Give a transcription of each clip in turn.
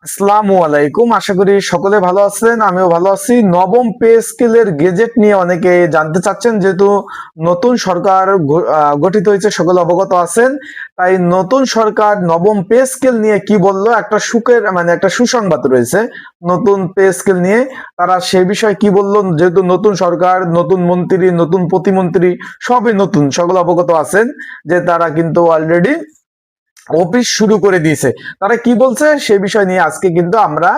আসসালামু আলাইকুম। আশা করি সকলে ভালো আছেন, আমিও ভালো আছি। নবম পে স্কেলের গেজেট নিয়ে অনেকে জানতে চাচ্ছেন, যেহেতু নতুন সরকার গঠিত হয়েছে, সকলে অবগত আছেন। তাই নতুন সরকার নবম পে স্কেল নিয়ে কি বললো, একটা সুখের একটা সুসংবাদ রয়েছে নতুন পে স্কেল নিয়ে। তারা সে বিষয়ে কি বললো, যেহেতু নতুন সরকার, নতুন মন্ত্রী, নতুন প্রতিমন্ত্রী, সবই নতুন, সকলে অবগত আছেন যে তারা কিন্তু অলরেডি অফিস শুরু করে দিয়েছে। তারা কি বলছে সে বিষয় নিয়ে আজকে কিন্তু আমরা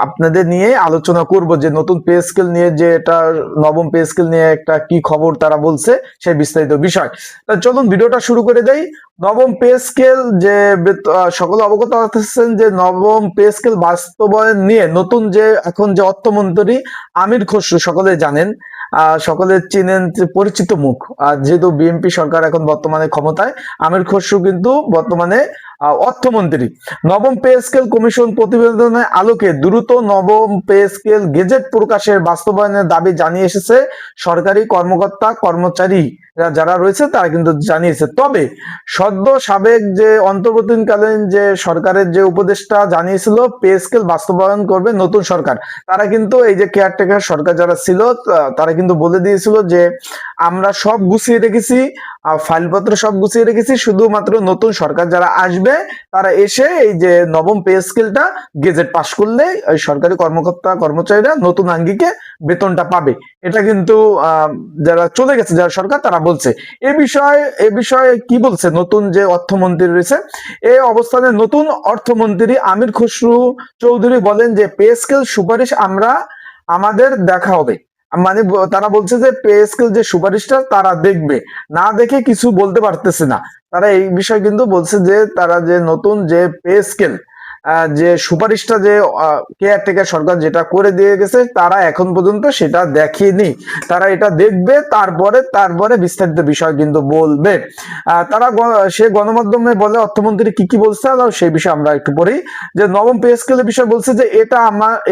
আপনাদের নিয়ে আলোচনা করব, যে নতুন পে স্কেল নিয়ে, যে এটা নবম পে স্কেল নিয়ে একটা কি খবর তারা বলছে, সেই বিস্তারিত বিষয়। তা চলুন ভিডিওটা শুরু করে দেই। নবম পে স্কেল যে সকলে অবগত আছেন যে নবম পে স্কেল বাস্তবায়ন নিয়ে নতুন যে এখন যে অর্থমন্ত্রী আমির খসরু, সকলে জানেন, সকলে চিনেন, পরিচিত মুখ। যেহেতু বিএনপি সরকার এখন বর্তমানে ক্ষমতায়, আমির খসরু কিন্তু বর্তমানে অর্থমন্ত্রী। নবম পে স্কেল কমিশন প্রতিবেদনের আলোকে দ্রুত নবম পে স্কেল গেজেট প্রকাশের বাস্তবায়নের দাবি জানিয়ে এসেছে সরকারি কর্মকর্তা কর্মচারী যারা রয়েছে, তারা কিন্তু জানিয়েছে। তবে সদ্য সাবেক যে অন্তর্বর্তীকালীন যে সরকারের যে উপদেষ্টা জানিয়েছিল পে স্কেল বাস্তবায়ন করবে নতুন সরকার, তারা কিন্তু এই যে কেয়ারটেকার সরকার যারা ছিল, তারা কিন্তু বলে দিয়েছিল যে আমরা সব গুছিয়ে রেখেছি, ফাইলপত্র সব গুছিয়ে রেখেছি, শুধুমাত্র নতুন সরকার যারা আসবে তারা এসে এই যে নবম পে স্কেলটা গেজেট পাশ করলে ওই সরকারি কর্মকর্তা কর্মচারীরা নতুন আঙ্গিকে বেতনটা পাবে। এটা কিন্তু যারা চলে গেছে, যারা সরকার, তারা বলছে। এ বিষয়ে কি বলছে নতুন যে অর্থমন্ত্রী রয়েছে, এই অবস্থানে নতুন অর্থমন্ত্রী আমির খসরু চৌধুরী বলেন যে পে স্কেল সুপারিশ আমাদের দেখা হবে। মানে তারা বলছে যে পে স্কেল যে সুপারিশটা তারা দেখবে, না দেখে কিছু বলতে পারতেছে না। তারা এই বিষয় কিন্তু বলছে যে তারা যে নতুন যে পে স্কেল যে সুপারিশটা যে কেয়ারটেকার সরকার যেটা করে দিয়ে গেছে, তারা এখন পর্যন্ত সেটা দেখেনি। তারা এটা দেখবে, তারপরে বিস্তারিত বিষয় কিন্তু বলবে। তারা সে গণমাধ্যমে বলে অর্থমন্ত্রী কি বলছে, সেই বিষয়ে আমরা একটু পড়ি। যে নবম পে স্কেলের বিষয় বলছে যে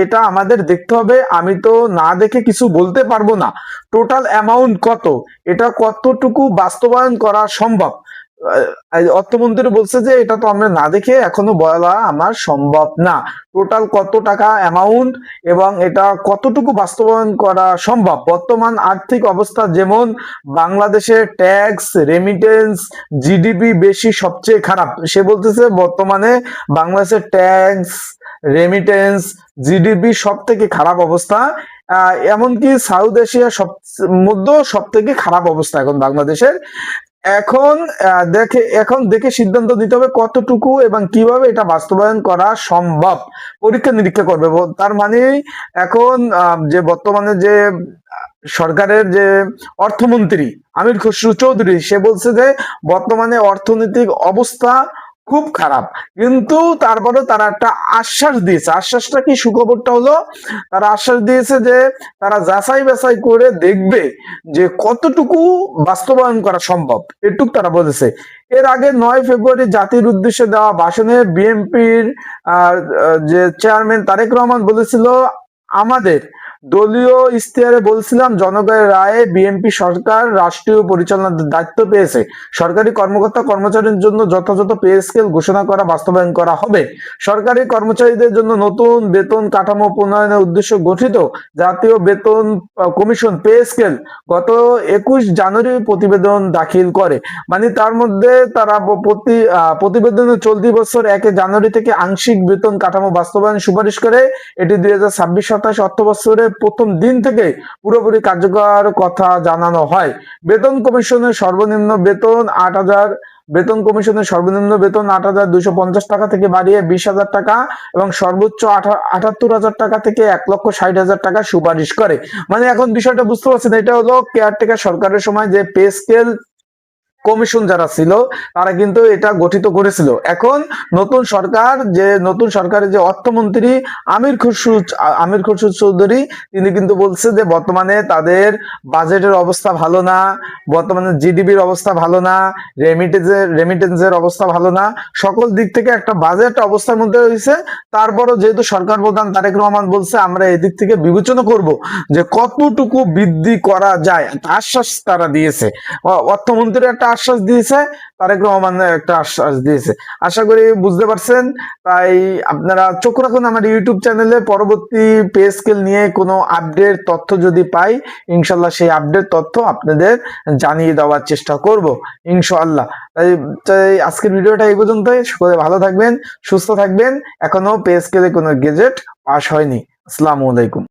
এটা আমাদের দেখতে হবে, আমি তো না দেখে কিছু বলতে পারবো না। টোটাল অ্যামাউন্ট কত, এটা কতটুকু বাস্তবায়ন করা সম্ভব, অর্থমন্ত্রী বলছে যে এটা তো আমরা না দেখে এখনো বলা আমার সম্ভব না। টোটাল কত টাকা অ্যামাউন্ট এবং এটা কতটুকু বাস্তবায়ন করা সম্ভব, বর্তমান আর্থিক অবস্থা যেমন বাংলাদেশের ট্যাক্স, রেমিটেন্স, জিডিপি বেশি সবচেয়ে খারাপ। সে বলতেছে বর্তমানে বাংলাদেশের ট্যাক্স, রেমিটেন্স, জিডিপি সব থেকে খারাপ অবস্থা। এমনকি সাউথ এশিয়ার মধ্যেও সব থেকে খারাপ অবস্থা এখন বাংলাদেশের। এখন দেখে সিদ্ধান্ত নিতে হবে কতটুকু এবং কিভাবে এটা বাস্তবায়ন করা সম্ভব, পরীক্ষা নিরীক্ষা করবে। তার মানে এখন যে বর্তমানে যে সরকারের যে অর্থমন্ত্রী আমির খসরু চৌধুরী, সে বলছে যে বর্তমানে অর্থনৈতিক অবস্থা খুব খারাপ, কিন্তু তারপরে তারা একটা আশ্বাস দিয়েছে। আশ্বাসটা কি, সুখবরটা হলো তারা আশ্বাস দিয়েছে যে তারা যাচাই বাছাই করে দেখবে যে কতটুকু বাস্তবায়ন করা সম্ভব, এটুক তারা বলেছে। এর আগে 9 ফেব্রুয়ারি জাতির উদ্দেশ্যে দেওয়া ভাষণে বিএনপির যে চেয়ারম্যান তারেক রহমান বলেছিল, আমাদের দলীয় ইশতেহারে বলছিলাম জনগণের রায়ে বিএনপি সরকার রাষ্ট্রীয় পরিচালনার দায়িত্ব পেয়েছে, সরকারি কর্মকর্তা কর্মচারীর জন্য যথাযথ পে স্কেল ঘোষণা করা বাস্তবায়ন করা হবে। সরকারি কর্মচারীদের জন্য নতুন বেতন কাঠামো প্রণয়নের উদ্দেশ্য গঠিত জাতীয় বেতন কমিশন পে স্কেল গত 21 জানুয়ারি প্রতিবেদন দাখিল করে। মানে তার মধ্যে তারা প্রতিবেদনে চলতি বছর 1 জানুয়ারি থেকে আংশিক বেতন কাঠামো বাস্তবায়ন সুপারিশ করে এটি 2026-27 অর্থ বছরের প্রথম দিন থেকে পুরোপুরি কার্যকর কথা জানানো হয়। বেতন কমিশনের সর্বনিম্ন বেতন 8,250 টাকা থেকে বাড়িয়ে 20,000 টাকা এবং সর্বোচ্চ 78,000 টাকা থেকে 1,60,000 টাকা সুপারিশ করে। মানে এখন বিষয়টা বুঝতে পারছেন, এটা হলো কেয়ারটেকার সরকারের সময় যে পে স্কেল কমিশন যারা ছিল তারা কিন্তু এটা গঠিত করেছিল। এখন নতুন সরকারের যে অর্থমন্ত্রী আমির খসরু চৌধুরী, তিনি কিন্তু বলছে যে বর্তমানে তাদের বাজেটের অবস্থা ভালো না, বর্তমানে জিডিপির অবস্থা ভালো না, রেমিটেন্সের অবস্থা ভালো না, সকল দিক থেকে একটা বাজেট অবস্থার মধ্যে রয়েছে। তারপরও যেহেতু সরকার প্রধান তারেক রহমান বলছে আমরা এদিক থেকে বিবেচনা করব যে কতটুকু বৃদ্ধি করা যায়, আশ্বাস তারা দিয়েছে। অর্থমন্ত্রীর একটা আশ্বাস দিয়েছে, তারেক রহমান একটা আশ্বাস দিয়েছে। আশা করি বুঝতে পারছেন। তাই আপনারা চোখ রাখুন আমার ইউটিউব চ্যানেলে, পরবর্তী পে স্কেল নিয়ে কোনো আপডেট তথ্য যদি পাই, ইনশাল্লাহ সেই আপডেট তথ্য আপনাদের জানিয়ে দেওয়ার চেষ্টা করব ইনশাআল্লাহ। তাই আজকের ভিডিওটা এই পর্যন্তই। সকলে ভালো থাকবেন, সুস্থ থাকবেন। এখনো পে স্কেলে কোনো গেজেট পাস হয়নি। আসসালামু আলাইকুম।